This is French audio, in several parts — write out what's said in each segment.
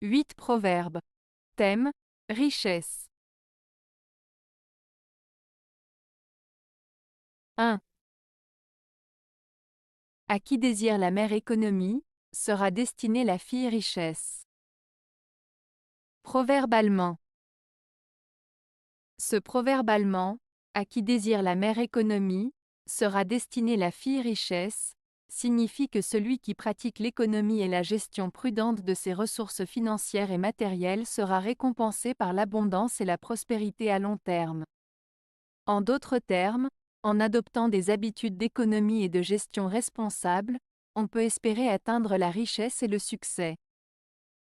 8 proverbes. Thème, richesse. 1. À qui désire la mère économie, sera destinée la fille richesse. Proverbe allemand. Ce proverbe allemand, à qui désire la mère économie, sera destinée la fille richesse, signifie que celui qui pratique l'économie et la gestion prudente de ses ressources financières et matérielles sera récompensé par l'abondance et la prospérité à long terme. En d'autres termes, en adoptant des habitudes d'économie et de gestion responsables, on peut espérer atteindre la richesse et le succès.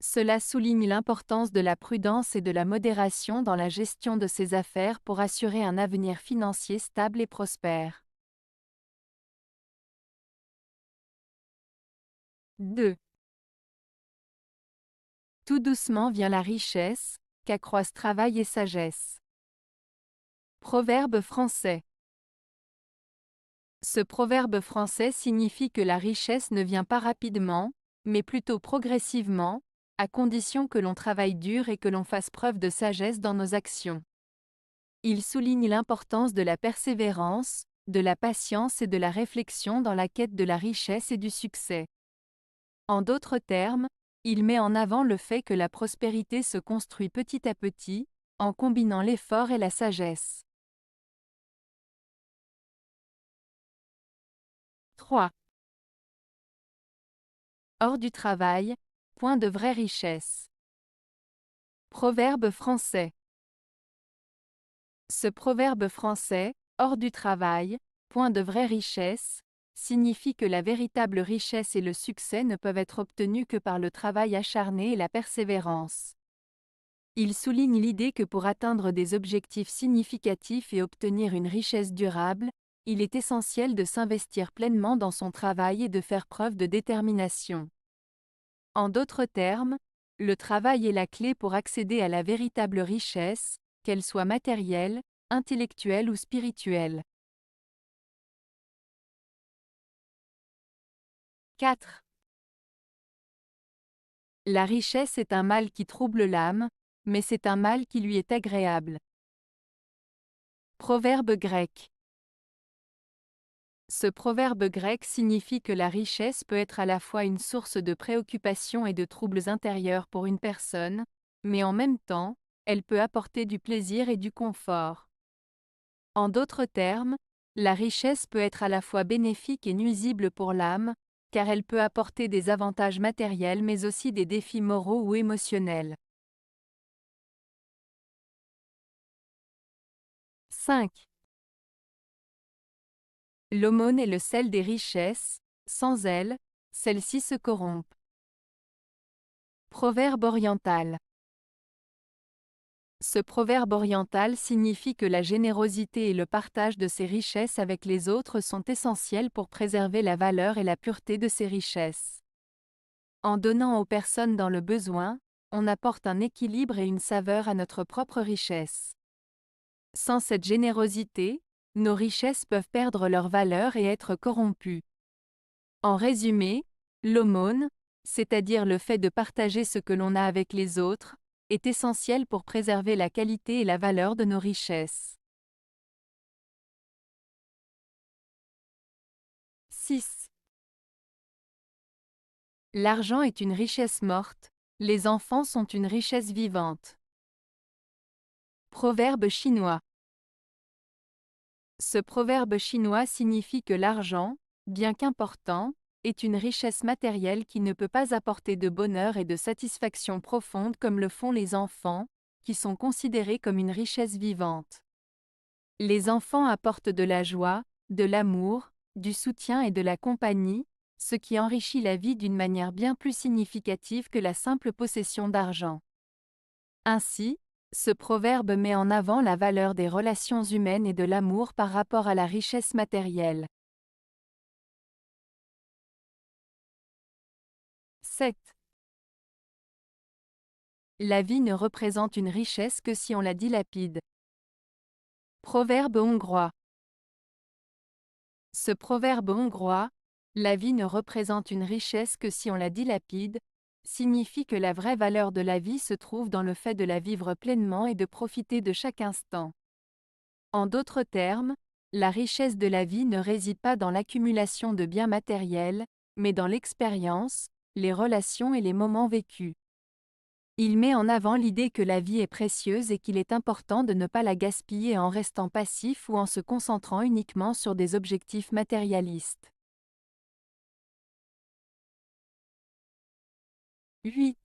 Cela souligne l'importance de la prudence et de la modération dans la gestion de ses affaires pour assurer un avenir financier stable et prospère. 2. Tout doucement vient la richesse, qu'accroissent travail et sagesse. Proverbe français. Ce proverbe français signifie que la richesse ne vient pas rapidement, mais plutôt progressivement, à condition que l'on travaille dur et que l'on fasse preuve de sagesse dans nos actions. Il souligne l'importance de la persévérance, de la patience et de la réflexion dans la quête de la richesse et du succès. En d'autres termes, il met en avant le fait que la prospérité se construit petit à petit, en combinant l'effort et la sagesse. 3. Hors du travail, point de vraie richesse. Proverbe français. Ce proverbe français, hors du travail, point de vraie richesse, signifie que la véritable richesse et le succès ne peuvent être obtenus que par le travail acharné et la persévérance. Il souligne l'idée que pour atteindre des objectifs significatifs et obtenir une richesse durable, il est essentiel de s'investir pleinement dans son travail et de faire preuve de détermination. En d'autres termes, le travail est la clé pour accéder à la véritable richesse, qu'elle soit matérielle, intellectuelle ou spirituelle. 4. La richesse est un mal qui trouble l'âme, mais c'est un mal qui lui est agréable. Proverbe grec. Ce proverbe grec signifie que la richesse peut être à la fois une source de préoccupation et de troubles intérieurs pour une personne, mais en même temps, elle peut apporter du plaisir et du confort. En d'autres termes, la richesse peut être à la fois bénéfique et nuisible pour l'âme, car elle peut apporter des avantages matériels mais aussi des défis moraux ou émotionnels. 5. L'aumône est le sel des richesses, sans elle, celles-ci se corrompent. Proverbe oriental. Ce proverbe oriental signifie que la générosité et le partage de ses richesses avec les autres sont essentiels pour préserver la valeur et la pureté de ces richesses. En donnant aux personnes dans le besoin, on apporte un équilibre et une saveur à notre propre richesse. Sans cette générosité, nos richesses peuvent perdre leur valeur et être corrompues. En résumé, l'aumône, c'est-à-dire le fait de partager ce que l'on a avec les autres, est essentiel pour préserver la qualité et la valeur de nos richesses. 6. L'argent est une richesse morte, les enfants sont une richesse vivante. Proverbe chinois. Ce proverbe chinois signifie que l'argent, bien qu'important, est une richesse matérielle qui ne peut pas apporter de bonheur et de satisfaction profonde comme le font les enfants, qui sont considérés comme une richesse vivante. Les enfants apportent de la joie, de l'amour, du soutien et de la compagnie, ce qui enrichit la vie d'une manière bien plus significative que la simple possession d'argent. Ainsi, ce proverbe met en avant la valeur des relations humaines et de l'amour par rapport à la richesse matérielle. 7. La vie ne représente une richesse que si on la dilapide. Proverbe hongrois. Ce proverbe hongrois, la vie ne représente une richesse que si on la dilapide, signifie que la vraie valeur de la vie se trouve dans le fait de la vivre pleinement et de profiter de chaque instant. En d'autres termes, la richesse de la vie ne réside pas dans l'accumulation de biens matériels, mais dans l'expérience, les relations et les moments vécus. Il met en avant l'idée que la vie est précieuse et qu'il est important de ne pas la gaspiller en restant passif ou en se concentrant uniquement sur des objectifs matérialistes. 8.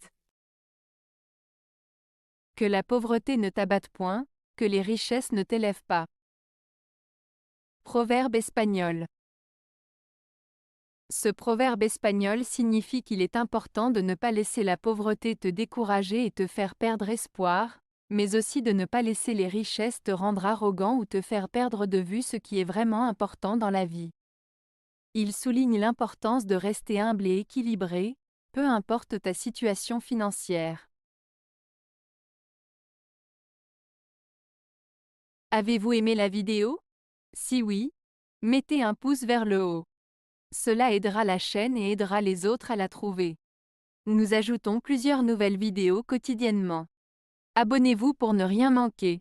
Que la pauvreté ne t'abatte point, que les richesses ne t'élèvent pas. Proverbe espagnol. Ce proverbe espagnol signifie qu'il est important de ne pas laisser la pauvreté te décourager et te faire perdre espoir, mais aussi de ne pas laisser les richesses te rendre arrogant ou te faire perdre de vue ce qui est vraiment important dans la vie. Il souligne l'importance de rester humble et équilibré, peu importe ta situation financière. Avez-vous aimé la vidéo? Si oui, mettez un pouce vers le haut. Cela aidera la chaîne et aidera les autres à la trouver. Nous ajoutons plusieurs nouvelles vidéos quotidiennement. Abonnez-vous pour ne rien manquer.